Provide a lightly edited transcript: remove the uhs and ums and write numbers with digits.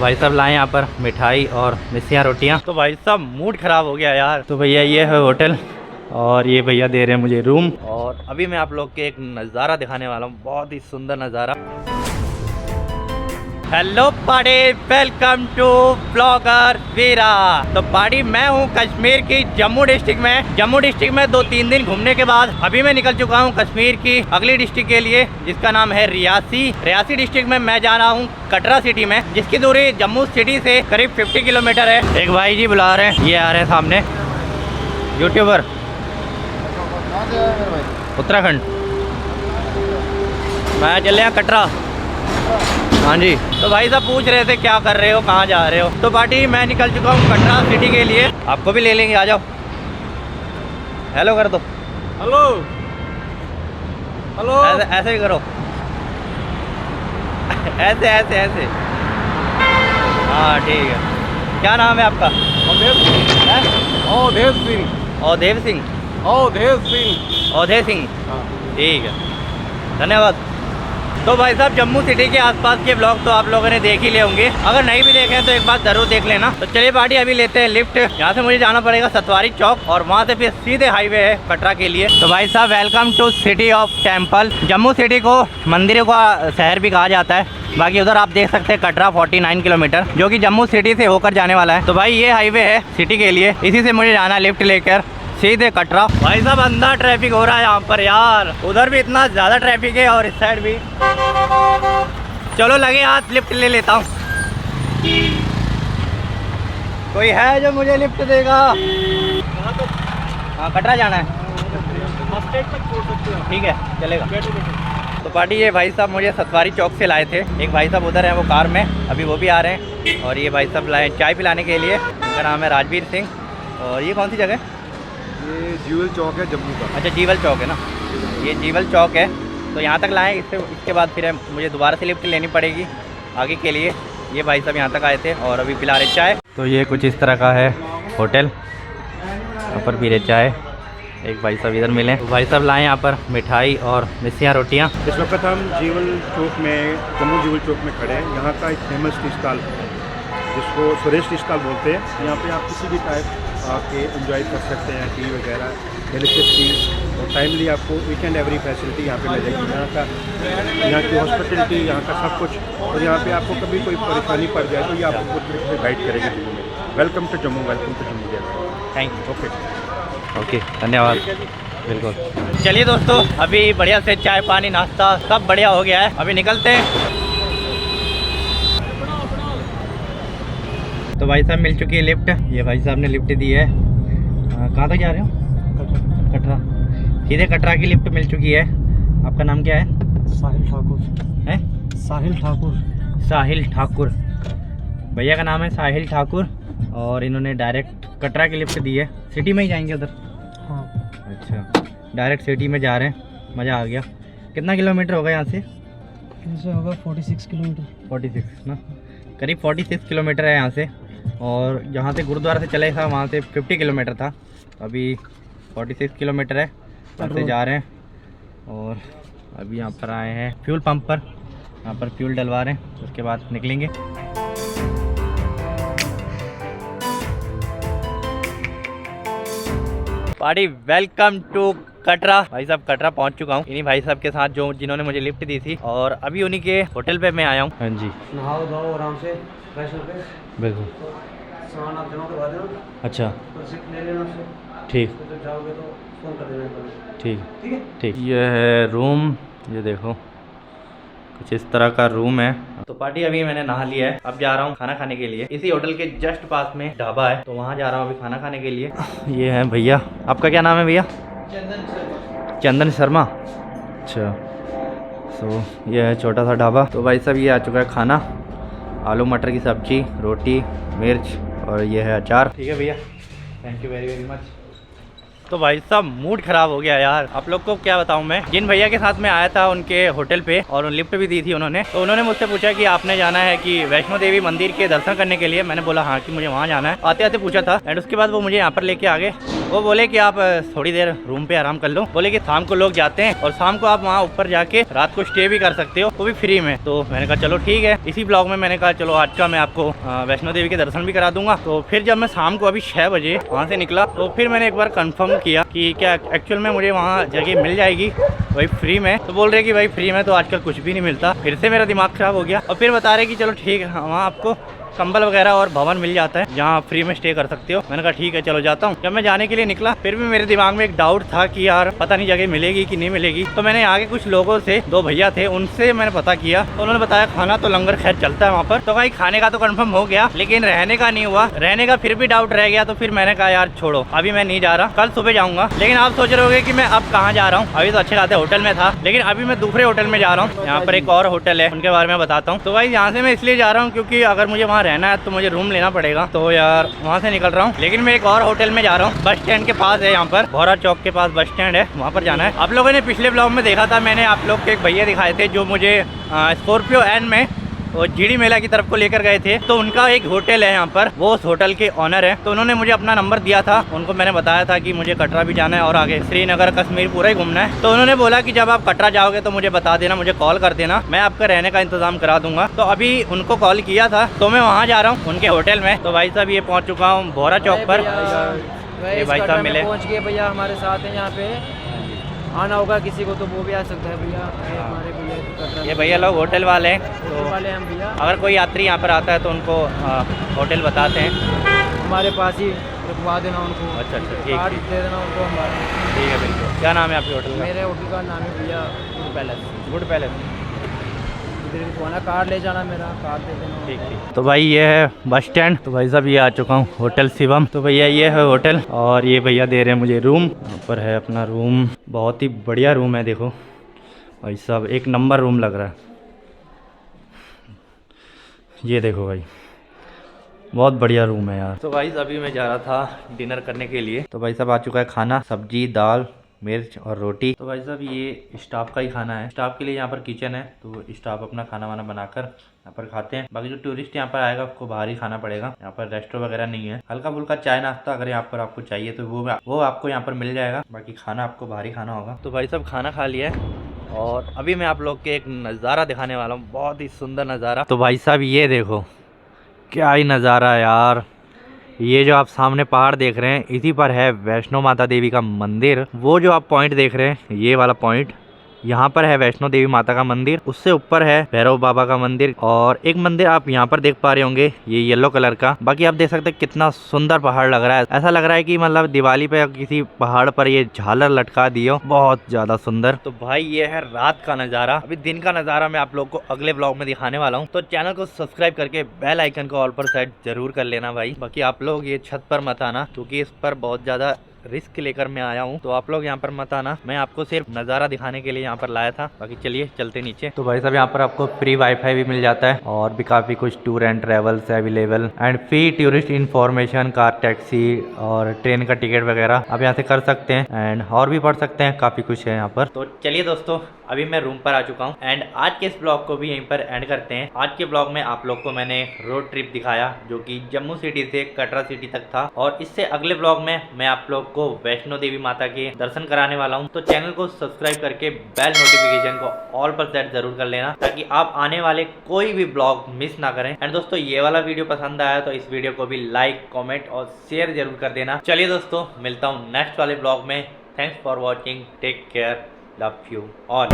भाई साहब लाए यहाँ पर मिठाई और मिसियाँ रोटियाँ। तो भाई साहब मूड ख़राब हो गया यार। तो भैया ये है होटल और ये भैया दे रहे हैं मुझे रूम। और अभी मैं आप लोग के एक नज़ारा दिखाने वाला हूँ, बहुत ही सुंदर नज़ारा। Hello party, welcome to blogger Veera. तो पार्टी मैं हूँ कश्मीर की जम्मू डिस्ट्रिक्ट में। जम्मू डिस्ट्रिक्ट में 2-3 दिन घूमने के बाद अभी मैं निकल चुका हूँ कश्मीर की अगली डिस्ट्रिक्ट के लिए, जिसका नाम है रियासी। रियासी डिस्ट्रिक्ट में मैं जा रहा हूँ कटरा सिटी में, जिसकी दूरी जम्मू सिटी से करीब 50 किलोमीटर है। एक भाई जी बुला रहे हैं, ये आ रहे हैं सामने यूट्यूबर उत्तराखंड। मैं चले हैं कटरा। हाँ जी। तो भाई साहब पूछ रहे थे क्या कर रहे हो, कहाँ जा रहे हो। तो पार्टी मैं निकल चुका हूँ कटरा सिटी के लिए, आपको भी ले लेंगे, आ जाओ। हेलो कर दो। Hello hello. ऐसे ही करो। ऐसे ऐसे ऐसे। हाँ ठीक है। क्या नाम है आपका? अवधेव सिंह। अवधेव सिंह। अवधेव सिंह। अवधेव सिंह। अवधेव सिंह, ठीक है, धन्यवाद। तो भाई साहब जम्मू सिटी के आसपास के ब्लॉग तो आप लोगों ने देख ही ले होंगे, अगर नहीं भी देखे तो एक बार जरूर देख लेना। तो चलिए पार्टी अभी लेते हैं लिफ्ट। यहाँ से मुझे जाना पड़ेगा सतवारी चौक और वहाँ से फिर सीधे हाईवे है कटरा के लिए। तो भाई साहब welcome to city of temple. Jammu city को मंदिरों का शहर भी कहा जाता है। बाकी उधर आप देख सकते हैं कटरा 49 किलोमीटर जो कि जम्मू सिटी से होकर जाने वाला है। तो भाई ये हाईवे है सिटी के लिए, इसी से मुझे जाना लिफ्ट लेकर सीधे कटरा। भाई साहब अंधा ट्रैफिक हो रहा है यहाँ पर यार, उधर भी इतना ज़्यादा ट्रैफिक है और इस साइड भी। चलो लगे हाथ लिफ्ट ले लेता हूँ। कोई है जो मुझे लिफ्ट देगा? हाँ कटरा जाना है, ठीक है चलेगा। तो पार्टी ये भाई साहब मुझे सतवारी चौक से लाए थे। एक भाई साहब उधर हैं वो कार में, अभी वो भी आ रहे हैं। और ये भाई साहब लाए चाय पिलाने के लिए, उनका नाम है राजवीर सिंह। और ये कौन सी जगह? ये जीवल चौक है जम्मू का। अच्छा जीवल चौक है ना, ये जीवल चौक है। तो यहाँ तक लाएँ, इसके बाद फिर मुझे दोबारा से लिफ्ट लेनी पड़ेगी आगे के लिए। ये भाई साहब यहाँ तक आए थे और अभी पिला रहे चाय। तो ये कुछ इस तरह का है होटल, यहाँ पर पी रहे चाय। एक भाई साहब इधर मिले। तो भाई साहब लाए यहाँ पर मिठाई और मिसियाँ रोटियाँ। इस वक्त हम जीवल चौक में, जम्मू जीवल चौक में खड़े हैं। यहाँ का एक फेमस टी स्टॉल जिसको सुरेश टी स्टॉल बोलते हैं। यहाँ पे आप किसी भी टाइप आके एंजॉय कर सकते हैं, टी वगैरह, डिलीशियस टी, और टाइमली आपको वीक एंड एवरी फैसिलिटी यहाँ पे मिलेगी। यहाँ की हॉस्पिटलिटी, यहाँ का सब कुछ। और यहाँ पे आपको कभी कोई परेशानी पड़ जाए तो ये आपको पूरी तरीके से गाइड करेगा जम्मू में। Welcome to Jammu, welcome to Jammu. Thank you. Okay okay धन्यवाद। बिल्कुल। चलिए दोस्तों अभी बढ़िया से चाय पानी नाश्ता सब बढ़िया हो गया है, अभी निकलते हैं। तो भाई साहब मिल चुकी है लिफ्ट, ये भाई साहब ने लिफ्ट दी है। कहाँ तक जा रहे हो? कटरा। सीधे कटरा की लिफ्ट मिल चुकी है। आपका नाम क्या है? साहिल ठाकुर है? साहिल ठाकुर। साहिल ठाकुर, भैया का नाम है साहिल ठाकुर। और इन्होंने डायरेक्ट कटरा की लिफ्ट दी है। सिटी में ही जाएंगे उधर? हाँ। अच्छा डायरेक्ट सिटी में जा रहे हैं, मज़ा आ गया। कितना किलोमीटर होगा यहाँ से? होगा 46 किलोमीटर। 46 ना, करीब 46 किलोमीटर है यहाँ से। और जहाँ से गुरुद्वारा से चले था वहाँ से 50 किलोमीटर था, अभी 46 किलोमीटर है, यहाँ से जा रहे हैं। और अभी यहाँ पर आए हैं फ्यूल पंप पर, यहाँ पर फ्यूल डलवा रहे हैं, उसके बाद निकलेंगे। Party welcome to Katra. भाई साहब कटरा पहुंच चुका हूँ इन्हीं भाई साहब के साथ जो जिन्होंने मुझे लिफ्ट दी थी, और अभी उन्हीं के होटल पे मैं आया हूँ। हाँ जी, नहाओ धोओ आराम से, फ्रेश होके बिल्कुल। सामान आप जमा करवा देना। अच्छा तो रिसिप्ट ले लेना उससे। ठीक, तो जब जाओगे तो फोन कर देना। ठीक ठीक है। ठीक। ये है रूम, ये देखो कुछ इस तरह का रूम है। तो पार्टी अभी मैंने नहा लिया है, अब जा रहा हूँ खाना खाने के लिए। इसी होटल के जस्ट पास में ढाबा है, तो वहाँ जा रहा हूँ अभी खाना खाने के लिए। ये है भैया, आपका क्या नाम है भैया? चंदन शर्मा। चंदन शर्मा, अच्छा। सो ये है छोटा सा ढाबा। तो भाई साहब ये आ चुका है खाना, आलू मटर की सब्जी, रोटी, मिर्च और ये है अचार। ठीक है भैया, thank you very very much. तो भाई साहब मूड खराब हो गया यार, आप लोग को क्या बताऊं मैं। जिन भैया के साथ में आया था उनके होटल पे और लिफ्ट भी दी थी उन्होंने, तो उन्होंने मुझसे पूछा कि आपने जाना है कि वैष्णो देवी मंदिर के दर्शन करने के लिए। मैंने बोला हाँ कि मुझे वहाँ जाना है। आते आते पूछा था एंड उसके बाद वो मुझे यहाँ पर लेके आ गए। वो बोले कि आप थोड़ी देर रूम पे आराम कर लो। बोले कि शाम को लोग जाते हैं और शाम को आप वहाँ ऊपर जाके रात को स्टे भी कर सकते हो, वो भी फ्री में। तो मैंने कहा चलो ठीक है। इसी ब्लॉग में मैंने कहा चलो आज का मैं आपको वैष्णो देवी के दर्शन भी करा दूंगा। तो फिर जब मैं शाम को अभी 6 बजे वहाँ से निकला तो फिर मैंने एक बार कंफर्म किया कि क्या एक्चुअल में मुझे वहाँ जगह मिल जाएगी भाई फ्री में। तो बोल रहे कि भाई फ्री में तो आजकल कुछ भी नहीं मिलता। फिर से मेरा दिमाग खराब हो गया और फिर बता रहे कि चलो ठीक है वहाँ आपको कंबल वगैरह और भवन मिल जाता है जहाँ फ्री में स्टे कर सकते हो। मैंने कहा ठीक है चलो जाता हूँ। जब मैं जाने के लिए निकला फिर भी मेरे दिमाग में एक डाउट था कि यार पता नहीं जगह मिलेगी कि नहीं मिलेगी। तो मैंने आगे कुछ लोगों से, 2 भैया थे, उनसे मैंने पता किया तो उन्होंने बताया खाना तो लंगर खैर चलता है वहाँ पर। तो भाई खाने का तो कंफर्म हो गया लेकिन रहने का नहीं हुआ। रहने का फिर भी डाउट रह गया। तो फिर मैंने कहा यार छोड़ो अभी मैं नहीं जा रहा, कल सुबह जाऊँगा। लेकिन आप सोच रहे होगे कि मैं अब कहाँ जा रहा हूँ। अभी तो अच्छे खाते होटल में था लेकिन अभी मैं दूसरे होटल में जा रहा हूँ। यहाँ पर एक और होटल है, उनके बारे में बताता हूँ। तो भाई यहाँ से मैं इसलिए जा रहा हूँ क्योंकि अगर मुझे वहाँ रहना है तो मुझे रूम लेना पड़ेगा। तो यार वहाँ से निकल रहा हूँ लेकिन मैं एक और होटल में जा रहा हूँ। बस स्टैंड के पास है, यहाँ पर भौरा चौक के पास बस स्टैंड है, वहाँ पर जाना है। आप लोगों ने पिछले ब्लॉग में देखा था, मैंने आप लोग के एक भैया दिखाए थे जो मुझे स्कॉर्पियो एन में वो जीडी मेला की तरफ को लेकर गए थे। तो उनका एक होटल है यहाँ पर, वो उस होटल के ऑनर है। तो उन्होंने मुझे अपना नंबर दिया था। उनको मैंने बताया था कि मुझे कटरा भी जाना है और आगे श्रीनगर कश्मीर पूरा ही घूमना है। तो उन्होंने बोला कि जब आप कटरा जाओगे तो मुझे बता देना, मुझे कॉल कर देना, मैं आपका रहने का इंतजाम करा दूंगा। तो अभी उनको कॉल किया था तो मैं वहाँ जा रहा हूँ उनके होटल में। तो भाई साहब ये पहुँच चुका हूँ भौरा चौक पर। ये भाई साहब मिले, पहुँच गए भैया, हमारे साथ हैं यहाँ पे। आना होगा किसी को तो वो भी आ सकता है भैया। हमारे भैया ये भैया लोग होटल वाले हैं। होटल वाले हम भैया, अगर कोई यात्री यहाँ पर आता है तो उनको होटल बताते हैं, हमारे पास ही रुकवा देना उनको। अच्छा अच्छा ठीक कार्ड है, दे देना उनको हमारा। ठीक है बिल्कुल। क्या नाम है आपके होटल का? मेरे होटल का नाम है भैया गुड पैलेस। गुड पैलेस, इधर को आना, कार्ड ले जाना, मेरा कार्ड दे देना। ठीक ठीक। तो भाई ये है बस स्टैंड। तो भाई साहब ये आ चुका हूँ होटल शिवम। तो भैया ये है होटल और ये भैया दे रहे हैं मुझे रूम। यहाँ पर है अपना रूम, बहुत ही बढ़िया रूम है। देखो भाई साहब एक नंबर रूम लग रहा है। ये देखो भाई बहुत बढ़िया रूम है यार। तो भाई अभी मैं जा रहा था डिनर करने के लिए। तो भाई साहब आ चुका है खाना, सब्जी, दाल, मिर्च और रोटी। तो भाई साहब ये स्टाफ का ही खाना है। स्टाफ के लिए यहाँ पर किचन है तो स्टाफ अपना खाना वाना बनाकर यहाँ पर खाते हैं। बाकी जो टूरिस्ट यहाँ पर आएगा उसको बाहर ही खाना पड़ेगा। यहाँ पर रेस्टोरेंट वगैरह नहीं है। हल्का फुल्का चाय नाश्ता अगर यहाँ पर आपको चाहिए तो वो आपको यहाँ पर मिल जाएगा। बाकी खाना आपको बाहर ही खाना होगा। तो भाई साहब खाना खा लिया है और अभी मैं आप लोग के एक नज़ारा दिखाने वाला हूँ, बहुत ही सुंदर नज़ारा। तो भाई साहब ये देखो क्या ही नज़ारा है यार। ये जो आप सामने पहाड़ देख रहे हैं इसी पर है वैष्णो माता देवी का मंदिर। वो जो आप पॉइंट देख रहे हैं ये वाला पॉइंट, यहाँ पर है वैष्णो देवी माता का मंदिर। उससे ऊपर है भैरव बाबा का मंदिर और एक मंदिर आप यहाँ पर देख पा रहे होंगे ये येलो कलर का। बाकी आप देख सकते हैं कितना सुंदर पहाड़ लग रहा है। ऐसा लग रहा है कि मतलब दिवाली पे किसी पहाड़ पर ये झालर लटका दियो, बहुत ज्यादा सुंदर। तो भाई ये है रात का नजारा। अभी दिन का नजारा मैं आप लोग को अगले ब्लॉग में दिखाने वाला हूँ। तो चैनल को सब्सक्राइब करके बेल आइकन को ऑल पर सेट जरूर कर लेना भाई। बाकी आप लोग ये छत पर मत आना क्योंकि इस पर बहुत ज्यादा रिस्क लेकर मैं आया हूँ। तो आप लोग यहाँ पर मत आना, मैं आपको सिर्फ नज़ारा दिखाने के लिए यहाँ पर लाया था। बाकी चलिए चलते नीचे। तो भाई साहब यहाँ पर आपको फ्री वाईफाई भी मिल जाता है और भी काफ़ी कुछ tour and travels available and free tourist information, car taxi और ट्रेन का टिकट वगैरह आप यहाँ से कर सकते हैं एंड और भी पढ़ सकते हैं। काफ़ी कुछ है यहाँ पर। तो चलिए दोस्तों अभी मैं रूम पर आ चुका हूँ एंड आज के इस ब्लॉग को भी यहीं पर एंड करते हैं। आज के ब्लॉग में आप लोग को मैंने रोड ट्रिप दिखाया जो कि जम्मू सिटी से कटरा सिटी तक था और इससे अगले ब्लॉग में मैं आप लोग को वैष्णो देवी माता के दर्शन कराने वाला हूँ। तो चैनल को सब्सक्राइब करके बेल नोटिफिकेशन को ऑल पर सेट जरूर कर लेना ताकि आप आने वाले कोई भी ब्लॉग मिस ना करें। एंड दोस्तों ये वाला वीडियो पसंद आया तो इस वीडियो को भी लाइक, कॉमेंट और शेयर जरूर कर देना। चलिए दोस्तों मिलता हूँ नेक्स्ट वाले ब्लॉग में। Thanks for watching, take care, love you all.